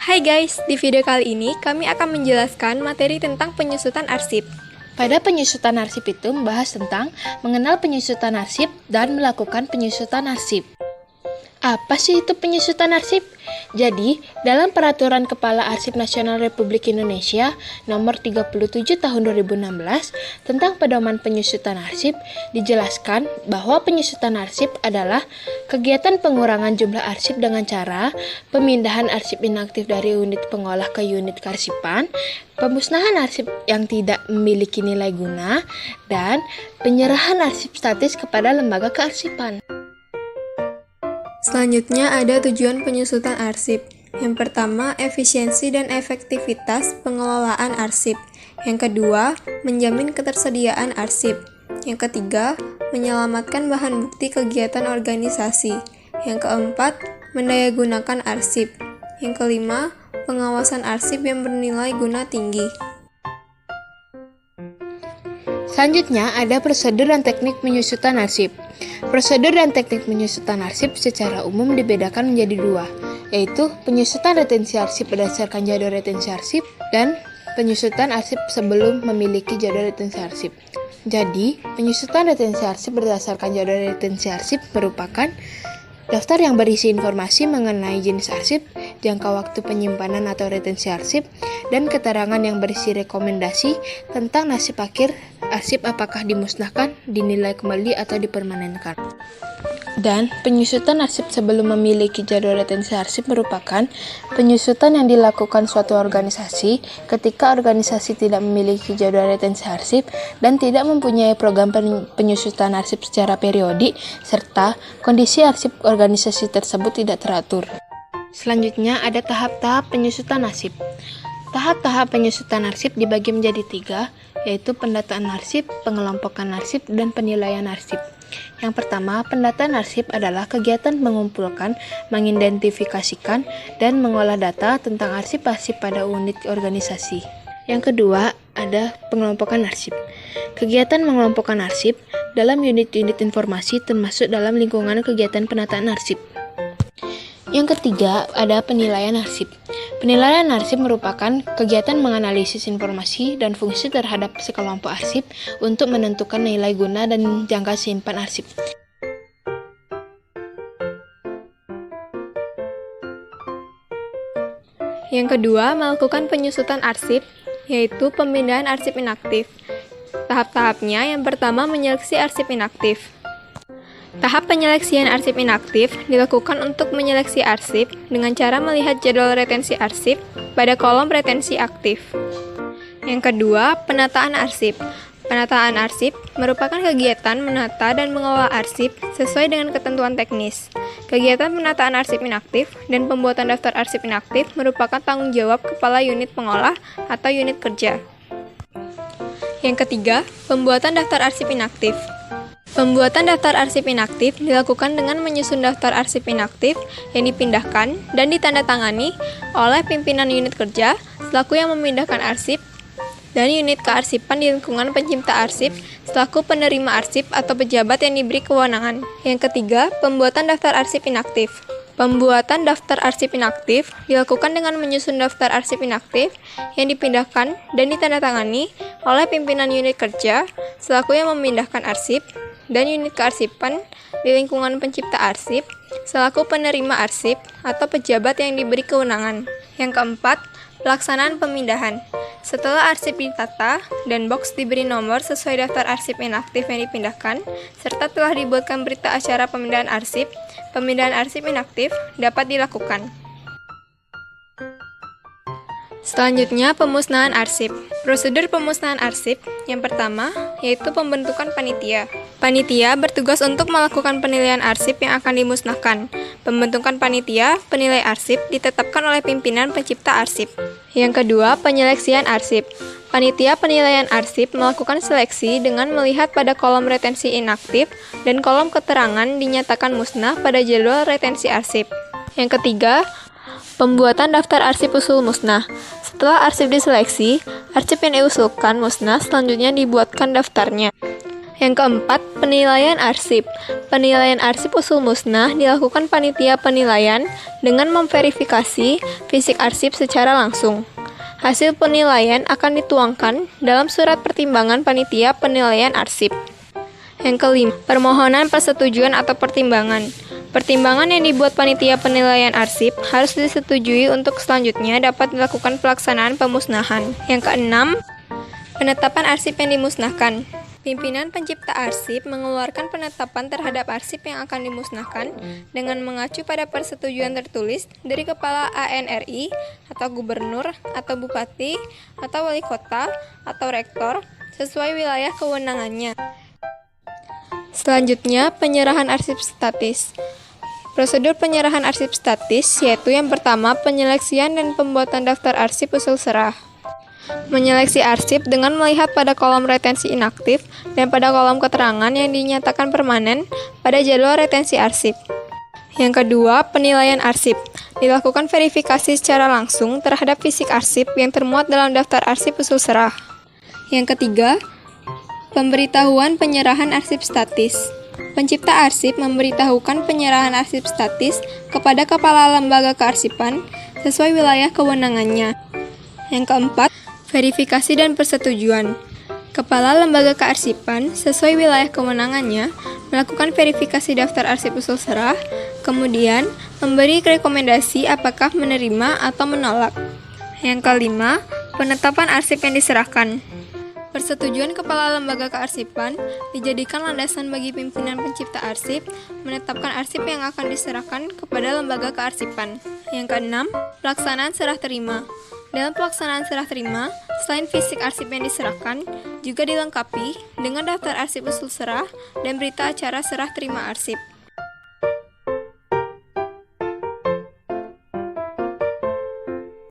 Hai guys, di video kali ini kami akan menjelaskan materi tentang penyusutan arsip. Pada penyusutan arsip itu membahas tentang mengenal penyusutan arsip dan melakukan penyusutan arsip. Apa sih itu penyusutan arsip? Jadi, dalam Peraturan Kepala Arsip Nasional Republik Indonesia Nomor 37 Tahun 2016 tentang pedoman penyusutan arsip, dijelaskan bahwa penyusutan arsip adalah kegiatan pengurangan jumlah arsip dengan cara pemindahan arsip inaktif dari unit pengolah ke unit kearsipan, pemusnahan arsip yang tidak memiliki nilai guna, dan penyerahan arsip statis kepada lembaga kearsipan. Selanjutnya ada tujuan penyusutan arsip. Yang pertama, efisiensi dan efektivitas pengelolaan arsip. Yang kedua, menjamin ketersediaan arsip. Yang ketiga, menyelamatkan bahan bukti kegiatan organisasi. Yang keempat, mendayagunakan arsip. Yang kelima, pengawasan arsip yang bernilai guna tinggi. Selanjutnya ada prosedur dan teknik penyusutan arsip. Prosedur dan teknik penyusutan arsip secara umum dibedakan menjadi dua, yaitu penyusutan retensi arsip berdasarkan jadwal retensi arsip dan penyusutan arsip sebelum memiliki jadwal retensi arsip. Jadi, penyusutan retensi arsip berdasarkan jadwal retensi arsip merupakan daftar yang berisi informasi mengenai jenis arsip, jangka waktu penyimpanan atau retensi arsip, dan keterangan yang berisi rekomendasi tentang nasib akhir arsip apakah dimusnahkan, dinilai kembali, atau dipermanenkan. Dan penyusutan arsip sebelum memiliki jadwal retensi arsip merupakan penyusutan yang dilakukan suatu organisasi ketika organisasi tidak memiliki jadwal retensi arsip dan tidak mempunyai program penyusutan arsip secara periodik, serta kondisi arsip organisasi tersebut tidak teratur. Selanjutnya ada tahap-tahap penyusutan arsip. Tahap-tahap penyusutan arsip dibagi menjadi tiga, yaitu pendataan arsip, pengelompokan arsip, dan penilaian arsip. Yang pertama, pendataan arsip adalah kegiatan mengumpulkan, mengidentifikasikan, dan mengolah data tentang arsip-arsip pada unit organisasi. Yang kedua, ada pengelompokan arsip. Kegiatan mengelompokkan arsip dalam unit-unit informasi termasuk dalam lingkungan kegiatan penataan arsip. Yang ketiga, ada penilaian arsip. Penilaian arsip merupakan kegiatan menganalisis informasi dan fungsi terhadap sekelompok arsip untuk menentukan nilai guna dan jangka simpan arsip. Yang kedua, melakukan penyusutan arsip, yaitu pemindahan arsip inaktif. Tahap-tahapnya, yang pertama menyeleksi arsip inaktif. Tahap penyeleksian arsip inaktif dilakukan untuk menyeleksi arsip dengan cara melihat jadwal retensi arsip pada kolom retensi aktif. Yang kedua, penataan arsip. Penataan arsip merupakan kegiatan menata dan mengelola arsip sesuai dengan ketentuan teknis. Kegiatan penataan arsip inaktif dan pembuatan daftar arsip inaktif merupakan tanggung jawab kepala unit pengolah atau unit kerja. Yang ketiga, pembuatan daftar arsip inaktif. Pembuatan daftar arsip inaktif dilakukan dengan menyusun daftar arsip inaktif yang dipindahkan dan ditandatangani oleh pimpinan unit kerja selaku yang memindahkan arsip dan unit kearsipan di lingkungan pencipta arsip selaku penerima arsip atau pejabat yang diberi kewenangan. Yang ketiga, pembuatan daftar arsip inaktif. Pembuatan daftar arsip inaktif dilakukan dengan menyusun daftar arsip inaktif yang dipindahkan dan ditandatangani oleh pimpinan unit kerja selaku yang memindahkan arsip dan unit kearsipan di lingkungan pencipta arsip selaku penerima arsip atau pejabat yang diberi kewenangan. Yang keempat, pelaksanaan pemindahan. Setelah arsip ditata dan box diberi nomor sesuai daftar arsip inaktif yang dipindahkan, serta telah dibuatkan berita acara pemindahan arsip inaktif dapat dilakukan. Selanjutnya, pemusnahan arsip. Prosedur pemusnahan arsip yang pertama yaitu pembentukan panitia. Panitia bertugas untuk melakukan penilaian arsip yang akan dimusnahkan. Pembentukan panitia penilai arsip ditetapkan oleh pimpinan pencipta arsip. Yang kedua, penyeleksian arsip. Panitia penilaian arsip melakukan seleksi dengan melihat pada kolom retensi inaktif dan kolom keterangan dinyatakan musnah pada jadwal retensi arsip. Yang ketiga, pembuatan daftar arsip usul musnah. Setelah arsip diseleksi, arsip yang diusulkan musnah selanjutnya dibuatkan daftarnya. Yang keempat, penilaian arsip. Penilaian arsip usul musnah dilakukan panitia penilaian dengan memverifikasi fisik arsip secara langsung. Hasil penilaian akan dituangkan dalam surat pertimbangan panitia penilaian arsip. Yang kelima, permohonan persetujuan atau pertimbangan. Pertimbangan yang dibuat panitia penilaian arsip harus disetujui untuk selanjutnya dapat dilakukan pelaksanaan pemusnahan. Yang keenam, penetapan arsip yang dimusnahkan. Pimpinan pencipta arsip mengeluarkan penetapan terhadap arsip yang akan dimusnahkan dengan mengacu pada persetujuan tertulis dari Kepala ANRI atau Gubernur atau Bupati atau Wali Kota atau Rektor sesuai wilayah kewenangannya. Selanjutnya, penyerahan arsip statis. Prosedur penyerahan arsip statis yaitu yang pertama, penyeleksian dan pembuatan daftar arsip usul serah. Menyeleksi arsip dengan melihat pada kolom retensi inaktif dan pada kolom keterangan yang dinyatakan permanen pada jadwal retensi arsip. Yang kedua, penilaian arsip. Dilakukan verifikasi secara langsung terhadap fisik arsip yang termuat dalam daftar arsip usul serah. Yang ketiga, pemberitahuan penyerahan arsip statis. Pencipta arsip memberitahukan penyerahan arsip statis kepada Kepala Lembaga Kearsipan sesuai wilayah kewenangannya. Yang keempat, verifikasi dan persetujuan. Kepala Lembaga Kearsipan sesuai wilayah kewenangannya melakukan verifikasi daftar arsip usul serah, kemudian memberi rekomendasi apakah menerima atau menolak. Yang kelima, penetapan arsip yang diserahkan. Persetujuan Kepala Lembaga Kearsipan dijadikan landasan bagi pimpinan pencipta arsip menetapkan arsip yang akan diserahkan kepada Lembaga Kearsipan. Yang keenam, pelaksanaan serah terima. Dalam pelaksanaan serah terima, selain fisik arsip yang diserahkan, juga dilengkapi dengan daftar arsip usul serah dan berita acara serah terima arsip.